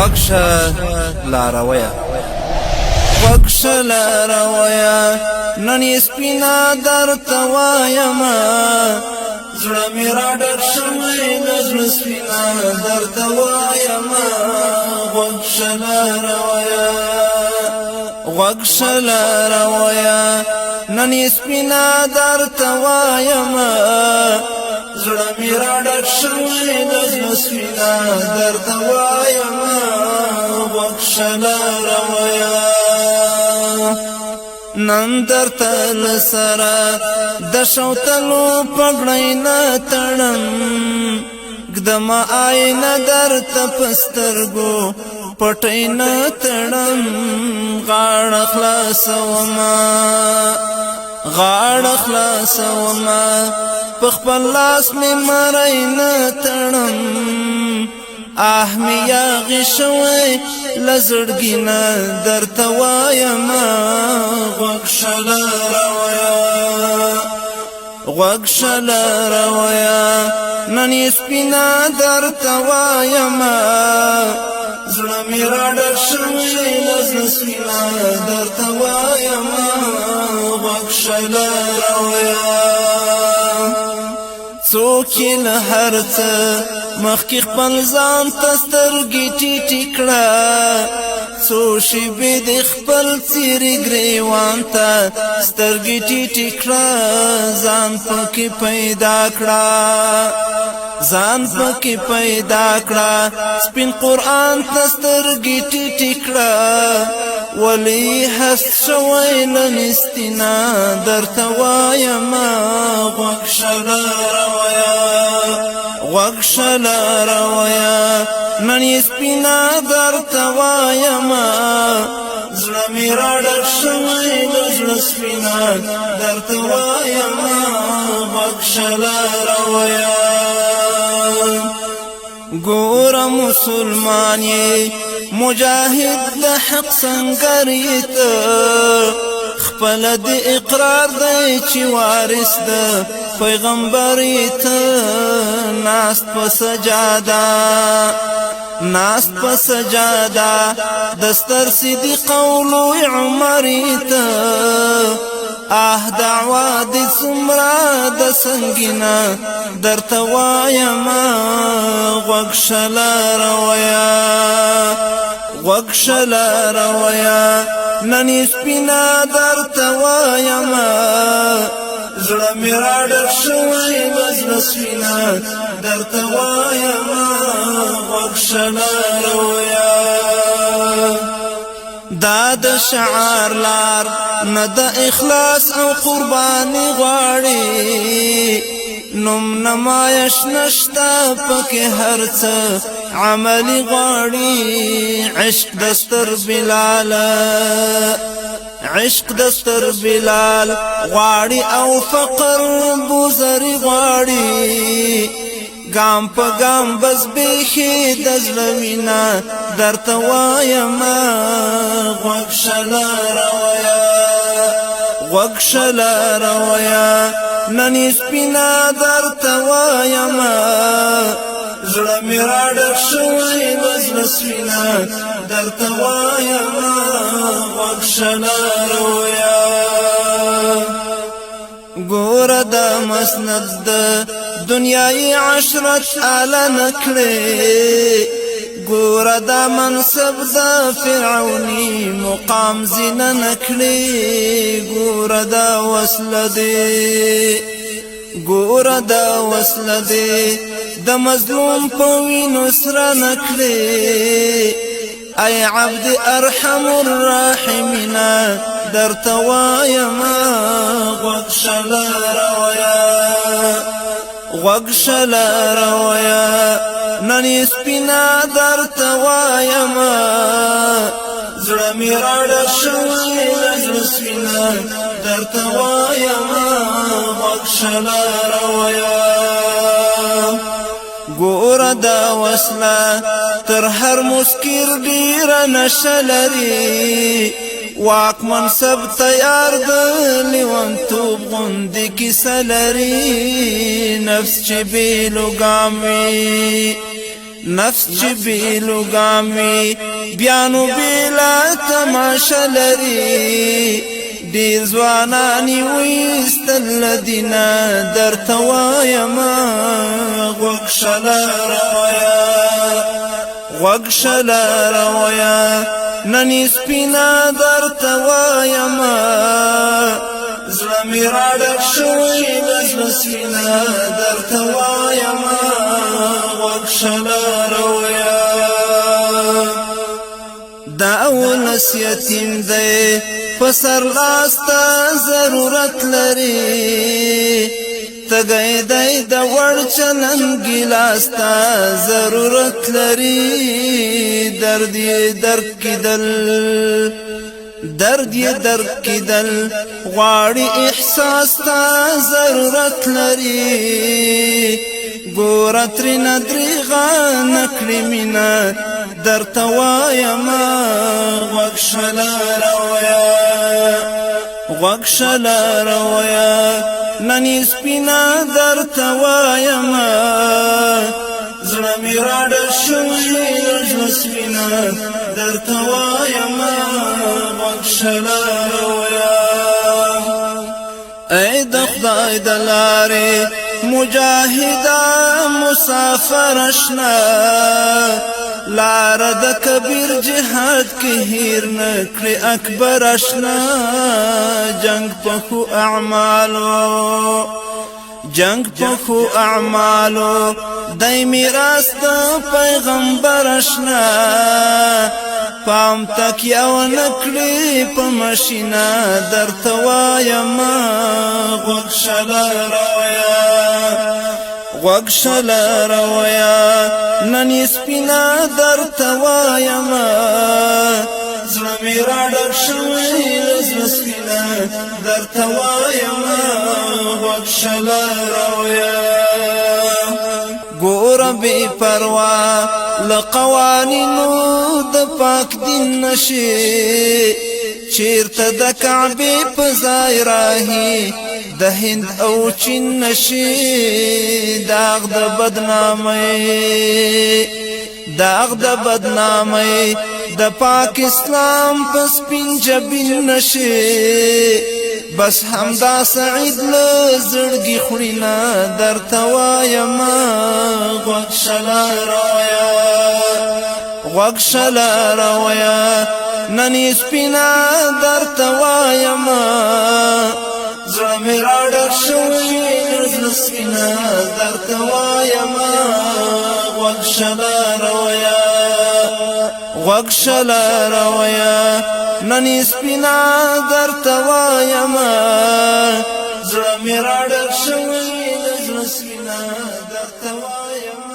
غوږ لارویه غوږ لارویه نن یې سپینه درته وایمه زړه مې راډک شوی د زړه سپینه درته وایمه غوږ لارویه غوږ لارویه نن یې سپینه درته وایمه زړه مې راډک شوی د زړه سپینه درته وایمه غوږ لارویه نن درته لسره د شوتلو پګړۍ نه تړم ږدمه آینه درته په سترګو پټۍ نه تړم غاړه خلاصومه په خپل لاس مې مری نه تړم مې یاغې شوی له زړګي نه درته وایمه غوږ لارویه نن یې سپینه درته وایمه زړه مې راډک شوی له زړه سپینه درته وایمه غوږ لارویه څوک یې له هر څه مخکې خپل ځان ته سترګې ټیټې کړه څو شېبې د خپل څېرې ګریوان ته سترګې ټیټې کړه ځان پکې پیدا کړه سپین قرآن ته سترګې ټیټې کړه ولې هست شوی له نستینه درته وایمه غوږ لارویه نن یې سپینه درته وایمه زړه مې راډک شوی له زړه سپینه درته وایمه غوږ لارویه ګوره مسلمان یې مجاهد د حق سنګر یې ته خپله د اقرار دی چې وارث د پیغمبر یې ته ناست په سجاده د ستر صدیق او لوی عمر یې ته دعوا دې څومره د سنګینه درته وایمه غوږ لارویه نن یې سپینه درته وایمه زړه مې راډک شوی له زړه سپینه درته وایمه غوږ لارویه دا د شعار لار نه د اخلاص او قرباني غواړي نوم نمایش نشته پکې هر څه عملي غواړي عشق دستر بلال غواړي او فقر بوزري غواړي ګام په ګام بس بیخي د زړه مینه درته وایمه غوږ لارویه نن یې سپینه درته وایمه زړه مې راډک شوی له زړه سپینه درته وایمه غوږ لارویه ګوره د مسند د دنیای عشرت اعلی نکړې ګوره دا منصب د فرعونی مقام زینه نکړې ګوره دا وصله دې د مظلوم په وینو سره نکړې ای عبد ارحم الراحمین درته وایمه غوږ لارویه نن یې سپینه درته وایمه زړه مې راډک شوی له زړه سپینه درته وایمه غوږ لارویه ګوره دا وصله تر هر مسکر ډیره نشه لري واک منصب تیار د لیونتوب غوندې کیسه لري نفس چې بېلو ګام وي نفس چې بیلو ګامي بیانو بیلا تماشا لري ډیر ځوانانی ویستل دینا درته وایما غوږ شله راوایه غوږ شله راوایه ننی سپینا درته وایما زړه مې راډک شوی د زړه سپینا درته وایما غوږ شله راوایه دا اولس یتیم دی پسر لاستا ضرورت لري تګی دی د وړ چلن ګلاستا ضرورت لري درد یې درک کیدل درد یې درک کیدل غواړي احساس تا ضرورت لري ګوره ترېنه درېغه نکړې مینه درته وایما غوږ شله راوایه غوږ شله راوایه ننی سپینا درته وایما زړه مې راډک شوی د زړه سپینا درته وایما غوږ شله راوایه ای د خدای د لارې مجاهده مسافر اشنا لار د کبیر جهاد کې هیر نکړي اکبر اشنا جنگ په خو اعمالو جنگ په خو اعمالو دای میراث د پیغمبر اشنا پام تک یو نکړي په ماشینا درته وایما غوږ شله راوایه غوږ شله راوایه ننی سپینا درته وایما زړه مې راډک شوی د زړه سپینا درته وایما غوږ شله راوایه ګوره بې پروا له قوانینو د پاک دین نشي چیرته د کعبې په ځای راهي د هند او چین نشي داغ د بدنامۍ داغ د بدنامۍ د پاک اسلام په سپین جبین نشي بس همدا سعید له زړګي خورينا درته وایما غوږ شله راوایه غوږ شله راوایه ننی سپینا درته وایما زړه مې راډک شوی د زړه سپینا درته وایما غوږ شله راوایه غوږ شله راوایه ننی سپینا درته وایما زړه مې راډک شوی د زړه سپینا درته وایما